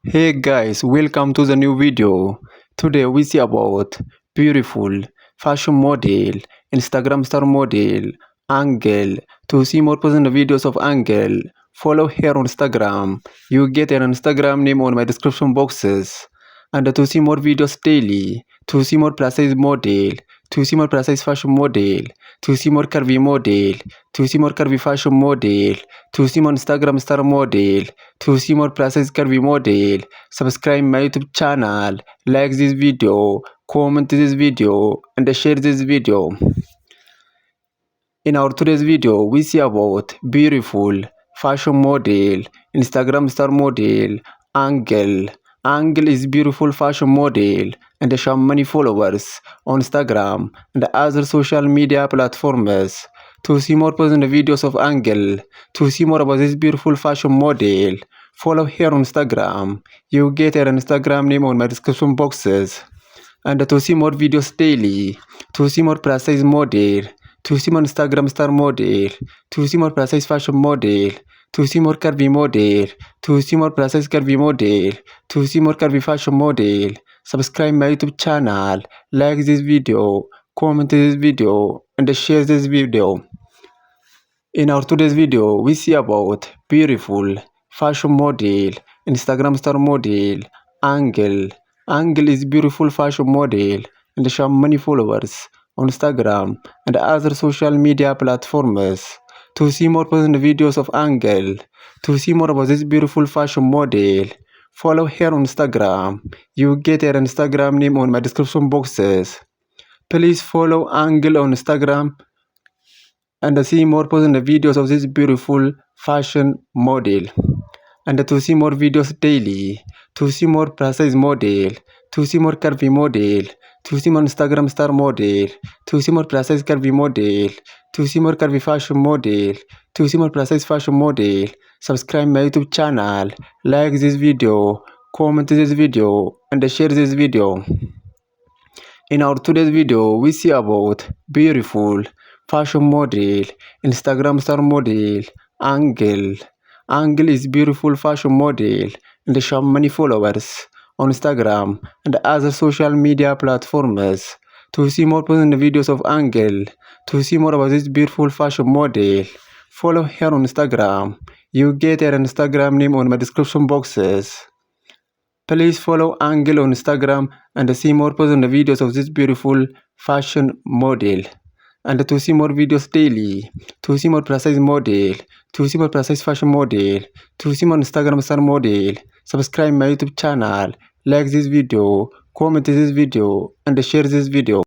Hey guys, welcome to the new video. Today we see about beautiful fashion model, Instagram star model, Angel. To see more personal videos of Angel, follow her on Instagram. You get her Instagram name on my description boxes. And to see more videos daily, to see more plus size model, to see more plus size fashion model, to see more curvy model, to see more curvy fashion model, to see more Instagram star model, to see more plus size curvy model, subscribe my YouTube channel, like this video, comment this video, and share this video. In our today's video, we see about beautiful fashion model, Instagram star model, Angel. Angel is beautiful fashion model and she has many followers on Instagram and other social media platforms. To see more personal videos of Angel, to see more about this beautiful fashion model, follow her on Instagram. You get her Instagram name on my description boxes. And to see more videos daily, to see more plus size model, to see more Instagram star model, to see more plus size fashion model, to see more curvy model, to see more plus size curvy model, to see more curvy fashion model, subscribe my YouTube channel, like this video, comment this video, and share this video. In our today's video, we see about beautiful fashion model, Instagram star model, Angel. Angel is beautiful fashion model and she has many followers on Instagram and other social media platforms. To see more personal videos of Angel, to see more about this beautiful fashion model, follow her on Instagram. You get her Instagram name on my description boxes. Please follow Angel on Instagram and see more personal videos of this beautiful fashion model, and to see more videos daily, to see more plus size model, to see more curvy model, to see more Instagram star model, to see more plus size curvy model, to see more curvy fashion model, to see more plus size fashion model. Subscribe my YouTube channel, like this video, comment this video, and share this video. In our today's video, we see about beautiful fashion model, Instagram star model, Angel. Angel is beautiful fashion model and she has many followers on Instagram and other social media platforms. To see more personal videos of Angel, to see more about this beautiful fashion model, follow her on Instagram. You get her Instagram name on my description boxes. Please follow Angel on Instagram and see more personal videos of this beautiful fashion model. And to see more videos daily, to see more plus size model, to see more plus size fashion model, to see more Instagram star model, subscribe my YouTube channel, like this video, comment this video, and share this video.